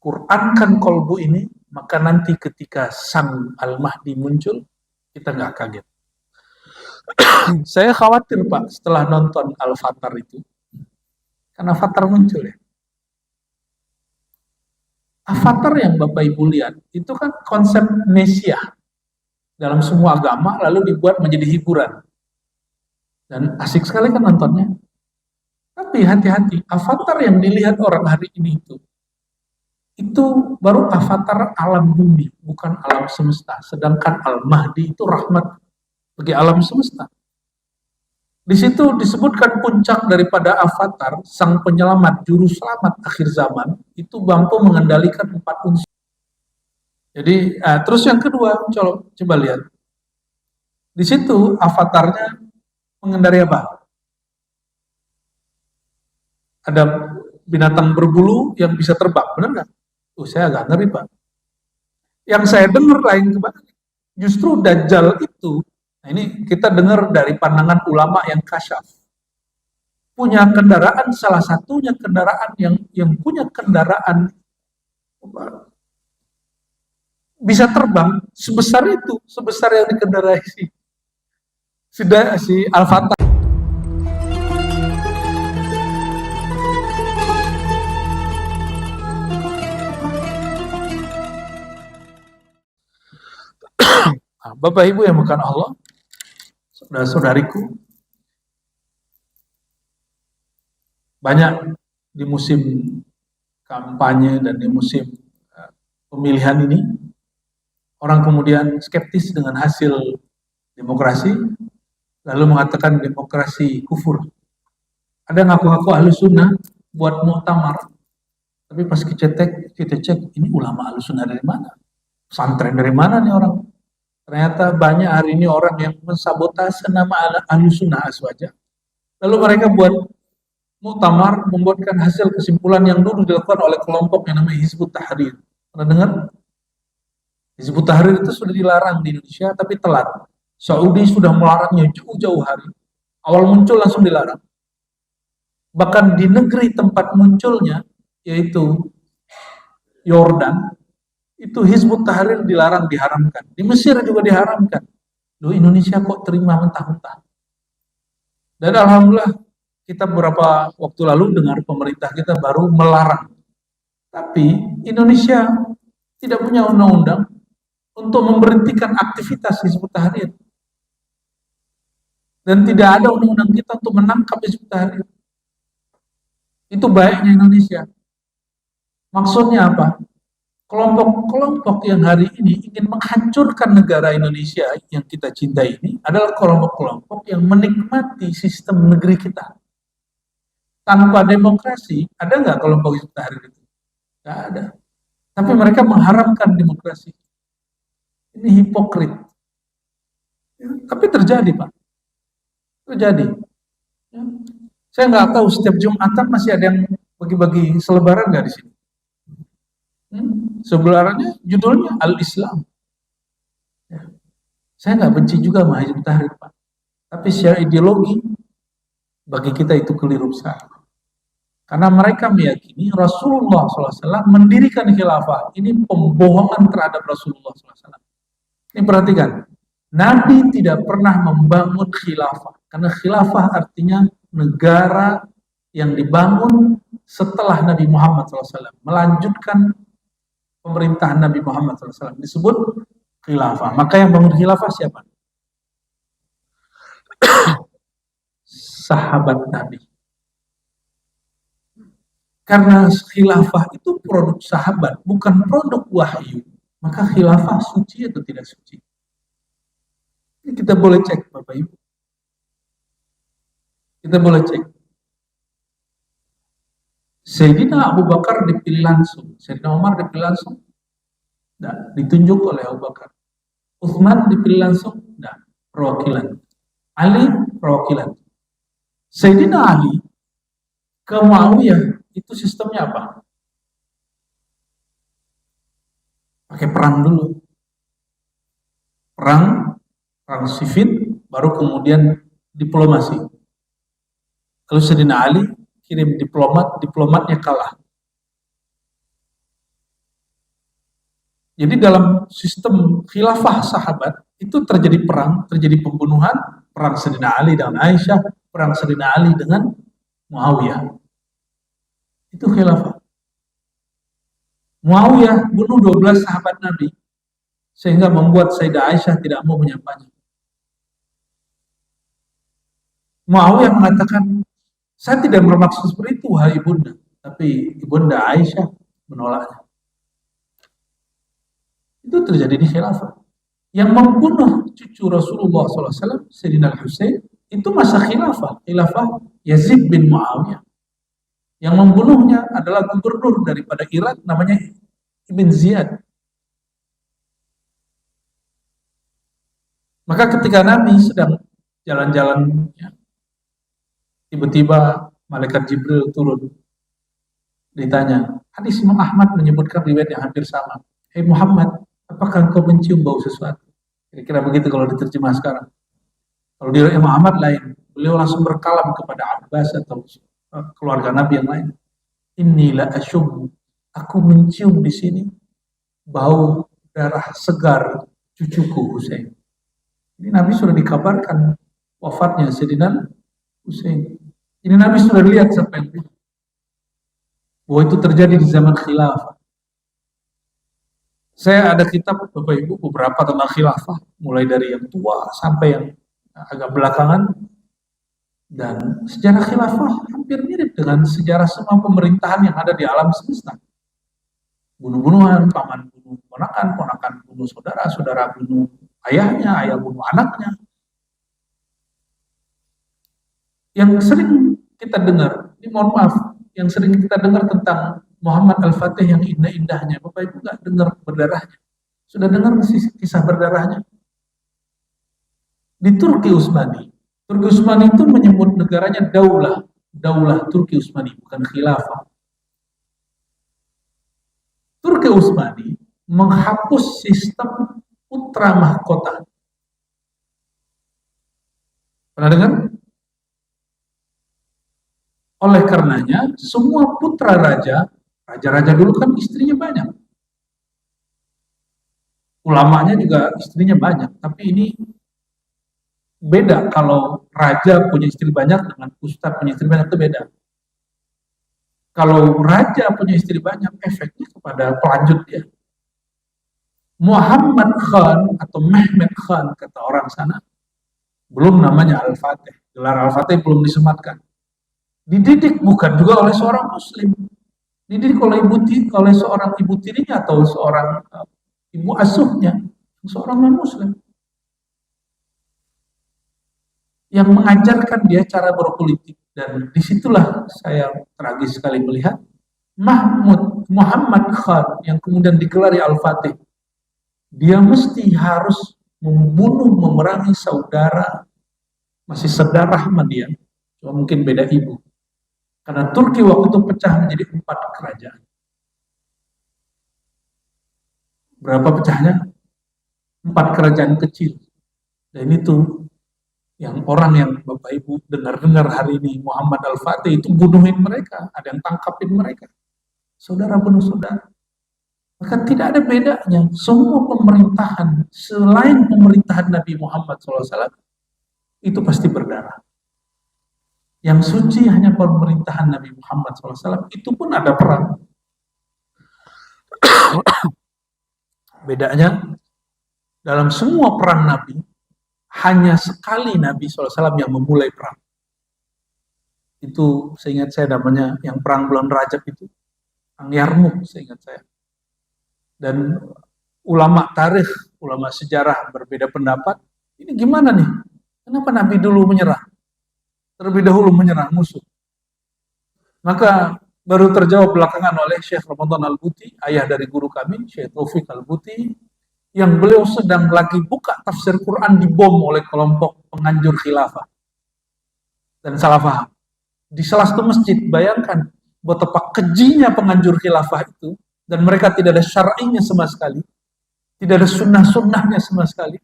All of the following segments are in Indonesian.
Qurankan kolbu ini, maka nanti ketika sang Al-Mahdi muncul, kita nggak kaget. Saya khawatir Pak, setelah nonton Al-Fatar itu, karena Fatar muncul ya. Avatar yang Bapak Ibu lihat, itu kan konsep Nesia dalam semua agama, lalu dibuat menjadi hiburan. Dan asik sekali kan nontonnya. Tapi hati-hati, avatar yang dilihat orang hari ini itu baru avatar alam bumi, bukan alam semesta. Sedangkan Al-Mahdi itu rahmat bagi alam semesta. Di situ disebutkan puncak daripada avatar, sang penyelamat, juru selamat akhir zaman, itu mampu mengendalikan 4 unsur. Jadi, terus yang kedua, coba lihat. Di situ avatarnya mengendari apa? Ada binatang berbulu yang bisa terbang, benar nggak? Saya agak ngeri Pak. Yang saya dengar lain kebalik. Justru Dajjal itu, nah ini kita dengar dari pandangan ulama yang kasyaf. Punya kendaraan, salah satunya kendaraan yang punya kendaraan bisa terbang sebesar itu, sebesar yang dikendarai si Al-Fatar. Bapak Ibu yang bukan Allah, saudara-saudariku, banyak di musim kampanye dan di musim pemilihan ini, orang kemudian skeptis dengan hasil demokrasi, lalu mengatakan demokrasi kufur. Ada ngaku-ngaku ahli sunnah buat muktamar, tapi pas kita cek, ini ulama ahli sunnah dari mana? Pesantren dari mana nih orang? Ternyata banyak hari ini orang yang mensabotase nama ahli sunnah aswaja. Lalu mereka buat muktamar, membuatkan hasil kesimpulan yang dulu dilakukan oleh kelompok yang namanya Hizbut Tahrir. Pernah dengar? Hizbut Tahrir itu sudah dilarang di Indonesia, tapi telat. Saudi sudah melarangnya jauh-jauh hari. Awal muncul langsung dilarang. Bahkan di negeri tempat munculnya, yaitu Yordan, itu Hizbut Tahrir dilarang, diharamkan. Di Mesir juga diharamkan. Loh, Indonesia kok terima mentah-mentah. Dan alhamdulillah kita beberapa waktu lalu dengar pemerintah kita baru melarang. Tapi Indonesia tidak punya undang-undang untuk memberhentikan aktivitas Hizbut Tahrir. Dan tidak ada undang-undang kita untuk menangkap Hizbut Tahrir. Itu baiknya Indonesia. Maksudnya apa? Kelompok-kelompok yang hari ini ingin menghancurkan negara Indonesia yang kita cintai ini adalah kelompok-kelompok yang menikmati sistem negeri kita. Tanpa demokrasi, ada nggak kelompok Hizbut Tahrir itu? Nggak ada. Tapi mereka mengharamkan demokrasi. Ini hipokrit. Ya, tapi terjadi, Pak. Terjadi. Ya. Saya nggak tahu setiap Jumatan masih ada yang bagi-bagi selebaran nggak di sini? Selebarannya judulnya Al-Islam. Ya. Saya nggak benci juga sama Hizbut Tahrir, Pak. Tapi secara ideologi, bagi kita itu keliru besar. Karena mereka meyakini Rasulullah SAW mendirikan khilafah. Ini pembohongan terhadap Rasulullah SAW. Ini perhatikan, Nabi tidak pernah membangun khilafah. Karena khilafah artinya negara yang dibangun setelah Nabi Muhammad SAW. Melanjutkan pemerintahan Nabi Muhammad SAW. Disebut khilafah. Maka yang bangun khilafah siapa? Sahabat Nabi. Karena khilafah itu produk sahabat, bukan produk wahyu. Maka khilafah suci atau tidak suci? Ini kita boleh cek, Bapak Ibu. Kita boleh cek. Sayyidina Abu Bakar dipilih langsung. Sayyidina Umar dipilih langsung. Nah, ditunjuk oleh Abu Bakar. Utsman dipilih langsung. Nah, perwakilan. Ali, perwakilan. Sayyidina Ali ke Muawiyah itu sistemnya apa? Pakai perang dulu. Perang sivil, baru kemudian diplomasi. Lalu Sayyidina Ali kirim diplomatnya kalah. Jadi dalam sistem khilafah sahabat itu terjadi perang, terjadi pembunuhan, perang Sayyidina Ali dengan Aisyah, perang Sayyidina Ali dengan Muawiyah. Itu khilafah. Muawiyah bunuh 12 sahabat Nabi sehingga membuat Sayyidah Aisyah tidak mau menyapanya. Muawiyah mengatakan, saya tidak bermaksud seperti itu, wahai ibunda. Tapi ibunda Aisyah menolaknya. Itu terjadi di khilafah. Yang membunuh cucu Rasulullah SAW, Sayyidina Al-Husain, itu masa khilafah. Khilafah Yazid bin Muawiyah. Yang membunuhnya adalah gubernur daripada Irak, namanya Ibn Ziyad. Maka ketika Nabi sedang jalan-jalan, ya, tiba-tiba malaikat Jibril turun. Ditanya, hadis Imam Ahmad menyebutkan riwayat yang hampir sama. Hei Muhammad, apakah engkau mencium bau sesuatu? Kira-kira begitu kalau diterjemah sekarang. Kalau di Imam Ahmad lain, beliau langsung berkalam kepada Abbas atau keluarga Nabi yang lain. Inilah asyum, aku mencium di sini bau darah segar cucuku Husain. Ini Nabi sudah dikabarkan wafatnya Sayyidina Husain. Ini Nabi sudah lihat siapa yang bunuh. Bahwa itu terjadi di zaman khilafah. Saya ada kitab Bapak Ibu beberapa tentang khilafah, mulai dari yang tua sampai yang agak belakangan. Dan sejarah khilafah hampir mirip dengan sejarah semua pemerintahan yang ada di alam semesta. Bunuh-bunuhan, paman bunuh ponakan, ponakan bunuh saudara, saudara bunuh ayahnya, ayah bunuh anaknya. Yang sering kita dengar, ini mohon maaf, yang sering kita dengar tentang Muhammad Al-Fatih yang indah-indahnya, Bapak Ibu nggak dengar berdarahnya? Sudah dengar kisah berdarahnya? Di Turki Utsmani, Turki Utsmani itu menyebut negaranya daulah Turki Utsmani, bukan khilafah. Turki Utsmani menghapus sistem putra mahkota. Pernah dengar? Oleh karenanya, semua putra raja-raja dulu kan istrinya banyak. Ulamanya juga istrinya banyak, tapi ini beda kalau raja punya istri banyak dengan ustadz punya istri banyak, itu beda. Kalau raja punya istri banyak, efeknya kepada pelanjut dia. Muhammad Khan atau Mehmet Khan, kata orang sana, belum namanya Al-Fatih. Gelar Al-Fatih belum disematkan. Dididik bukan juga oleh seorang muslim. Dididik oleh seorang ibu tirinya atau seorang ibu asuhnya, seorang non-muslim. Yang mengajarkan dia cara berpolitik. Dan disitulah saya tragis sekali melihat Muhammad Khan yang kemudian digelari Al-Fatih, dia mesti harus membunuh, memerangi saudara, masih saudara sama dia, cuma mungkin beda ibu. Karena Turki waktu itu pecah menjadi 4 kerajaan. Berapa pecahnya? 4 kerajaan kecil. Dan itu yang orang yang Bapak Ibu dengar-dengar hari ini Muhammad Al-Fatih itu bunuhin mereka, ada yang tangkapin mereka. Saudara bunuh saudara. Maka tidak ada bedanya. Semua pemerintahan selain pemerintahan Nabi Muhammad SAW itu pasti berdarah. Yang suci hanya pemerintahan Nabi Muhammad SAW, itu pun ada perang. Bedanya, dalam semua perang Nabi, hanya sekali Nabi SAW yang memulai perang. Itu seingat saya namanya, yang perang bulan Rajab itu, perang Yarmuk seingat saya. Dan ulama tarikh, ulama sejarah berbeda pendapat, ini gimana nih? Kenapa Nabi dulu menyerah? Terlebih dahulu menyerang musuh. Maka baru terjawab belakangan oleh Syekh Ramadan Al-Buti, ayah dari guru kami, Syekh Taufik Al-Buti, yang beliau sedang lagi buka tafsir Quran dibom oleh kelompok penganjur khilafah. Dan salah paham. Di salah satu masjid, bayangkan betapa kejinya penganjur khilafah itu, dan mereka tidak ada syar'inya sama sekali, tidak ada sunnah-sunnahnya sama sekali.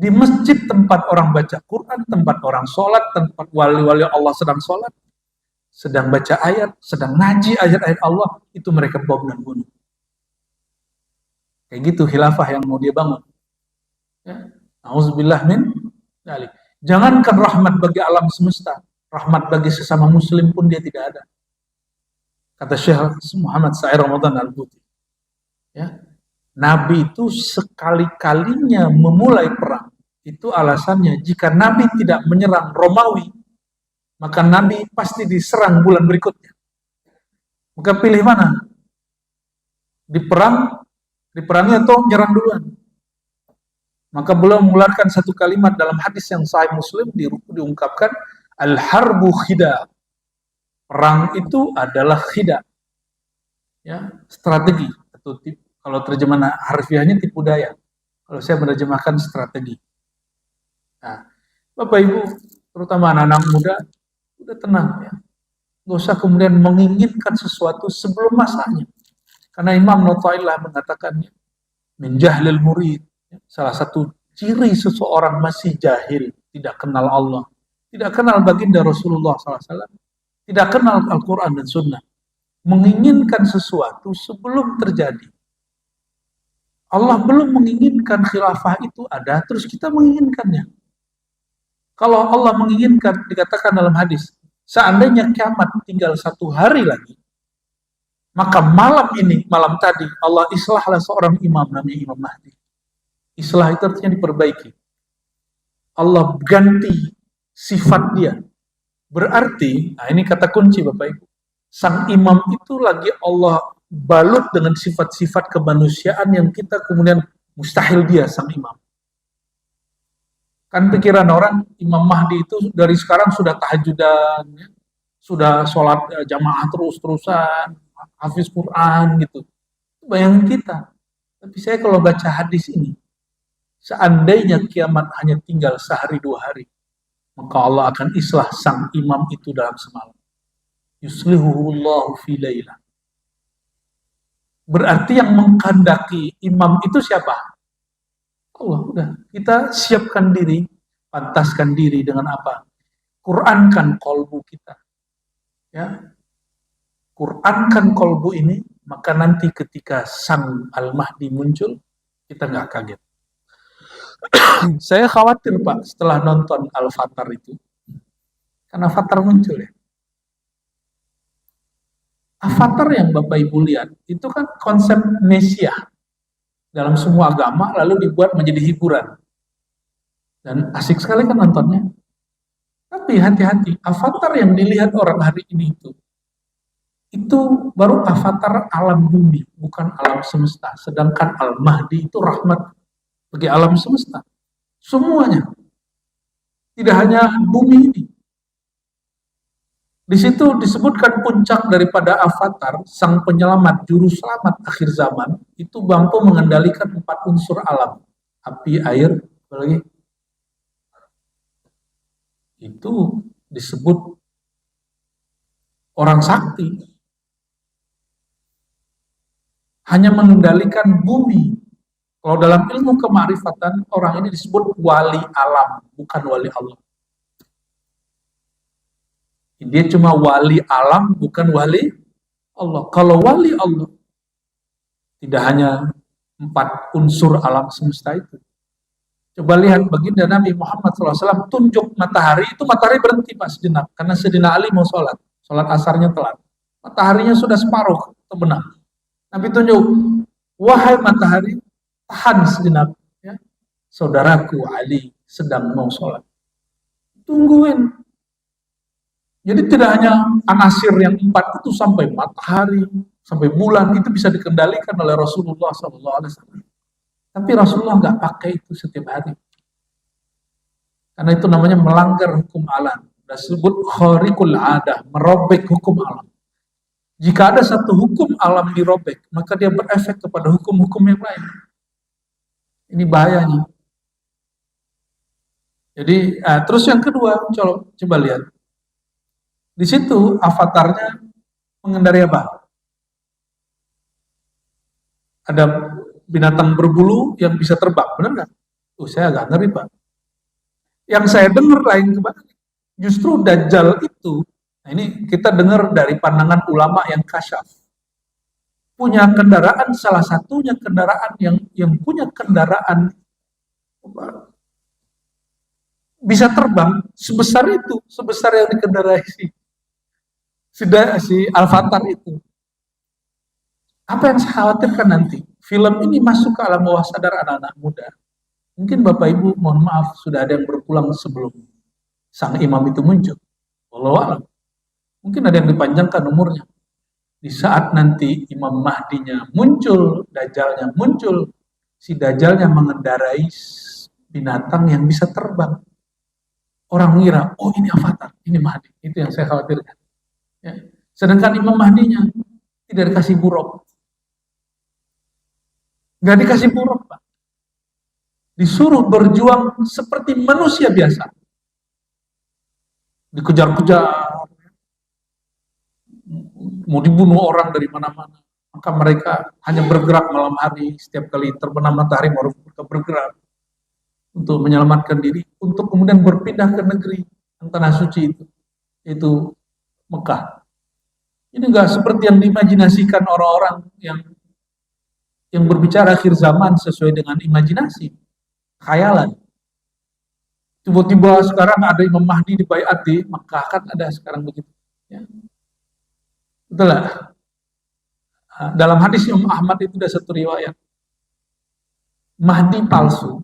Di masjid tempat orang baca Quran, tempat orang sholat, tempat wali-wali Allah sedang sholat, sedang baca ayat, sedang ngaji ayat-ayat Allah, itu mereka bom dan bunuh. Kayak gitu khilafah yang mau dia bangun. Ya. Auzubillah min dzalik. Jangankan rahmat bagi alam semesta, rahmat bagi sesama muslim pun dia tidak ada. Kata Syekh Muhammad Sa'ir Ramadan Al-Buti. Ya. Nabi itu sekali-kalinya memulai perang. Itu alasannya, jika Nabi tidak menyerang Romawi, maka Nabi pasti diserang bulan berikutnya. Maka pilih mana? Diperangi atau menyerang duluan? Maka beliau mengeluarkan satu kalimat dalam hadis yang sahih Muslim diungkapkan, al-harbu khida. Perang itu adalah khida. Ya, strategi atau kalau terjemahan harfiahnya tipu daya. Kalau saya menerjemahkan strategi. Nah, Bapak Ibu, terutama anak-anak muda, udah tenang ya. Gak usah kemudian menginginkan sesuatu sebelum masanya. Karena Imam Nawawi mengatakannya, min jahlil murid. Salah satu ciri seseorang masih jahil, tidak kenal Allah, tidak kenal baginda Rasulullah SAW, tidak kenal Al-Quran dan Sunnah, menginginkan sesuatu sebelum terjadi. Allah belum menginginkan khilafah itu ada, terus kita menginginkannya. Kalau Allah menginginkan, dikatakan dalam hadis, seandainya kiamat tinggal 1 hari lagi, maka malam ini, malam tadi, Allah islahlah seorang imam namanya Imam Mahdi. Islah itu artinya diperbaiki. Allah ganti sifat dia. Berarti, nah ini kata kunci Bapak Ibu, sang imam itu lagi Allah balut dengan sifat-sifat kemanusiaan yang kita kemudian mustahil dia sang imam. Kan pikiran orang Imam Mahdi itu dari sekarang sudah tahajudan, ya, sudah sholat jamaah terus-terusan, hafiz Quran gitu. Bayangin kita. Tapi saya kalau baca hadis ini, seandainya kiamat hanya tinggal sehari 2 hari, maka Allah akan islah sang imam itu dalam semalam. Yuslihuhullahu fi lailah. Berarti yang menghendaki imam itu siapa? Allah. Udah, kita siapkan diri, pantaskan diri dengan apa? Qurankan kolbu kita. Ya. Qurankan kolbu ini, maka nanti ketika sang Al-Mahdi muncul, kita nggak kaget. Saya khawatir Pak setelah nonton Al-Fatar itu, karena Fatar muncul ya. Avatar yang Bapak Ibu lihat itu kan konsep Mesiah dalam semua agama lalu dibuat menjadi hiburan dan asik sekali kan nontonnya. Tapi hati-hati, avatar yang dilihat orang hari ini itu baru avatar alam bumi, bukan alam semesta. Sedangkan Al-Mahdi itu rahmat bagi alam semesta. Semuanya. Tidak hanya bumi ini. Di situ disebutkan puncak daripada avatar, sang penyelamat, juru selamat akhir zaman, itu mampu mengendalikan 4 unsur alam. Api, air, apa lagi? Itu disebut orang sakti. Hanya mengendalikan bumi. Kalau dalam ilmu kemarifatan, orang ini disebut wali alam, bukan wali Allah. Dia cuma wali alam, bukan wali Allah. Kalau wali Allah, tidak hanya 4 unsur alam semesta itu. Coba lihat baginda Nabi Muhammad SAW tunjuk matahari, itu matahari berhenti pas sejenak. Karena Sayyidina Ali mau sholat asarnya telat. Mataharinya sudah separuh, terbenam. Nabi tunjuk, wahai matahari, tahan sejenak, ya. Saudaraku Ali sedang mau sholat. Tungguin. Jadi tidak hanya anasir yang 4 itu sampai matahari, sampai bulan itu bisa dikendalikan oleh Rasulullah SAW. Tapi Rasulullah nggak pakai itu setiap hari. Karena itu namanya melanggar hukum alam. Disebut khariqul adah, merobek hukum alam. Jika ada satu hukum alam dirobek, maka dia berefek kepada hukum-hukum yang lain. Ini bahayanya. Jadi, terus yang kedua, coba lihat. Di situ avatarnya mengendari apa? Ada binatang berbulu yang bisa terbang, benar nggak? Saya agak ngeri Pak. Yang saya dengar lain kebalik. Justru Dajjal itu, nah ini kita dengar dari pandangan ulama yang kasyaf. punya kendaraan, salah satunya kendaraan yang punya kendaraan bisa terbang sebesar itu, sebesar yang dikendarai si Alfatar itu. Apa yang saya khawatirkan nanti, film ini masuk ke alam bawah sadar anak-anak muda. Mungkin Bapak Ibu, mohon maaf, sudah ada yang berpulang sebelum sang imam itu muncul. Wallahu a'lam. Mungkin ada yang dipanjangkan umurnya. Di saat nanti Imam Mahdinya muncul, Dajjalnya muncul, si Dajjalnya mengendarai binatang yang bisa terbang. Orang mengira, oh ini Avatar, ini Mahdi. Itu yang saya khawatirkan. Ya. Sedangkan Imam Mahdinya tidak dikasih buruk. Nggak dikasih buruk, Pak. Disuruh berjuang seperti manusia biasa. Dikejar-kejar, mau dibunuh orang dari mana-mana. Maka mereka hanya bergerak malam hari, setiap kali terbenam matahari mereka bergerak untuk menyelamatkan diri, untuk kemudian berpindah ke negeri yang tanah suci itu Mekah. Ini enggak seperti yang diimajinasikan orang-orang yang berbicara akhir zaman sesuai dengan imajinasi, khayalan. Tiba-tiba sekarang ada Imam Mahdi di Baiat di Mekah, kan ada sekarang begitu. Ya. Betul lah. Dalam hadis Imam Ahmad itu ada satu riwayat. Mahdi palsu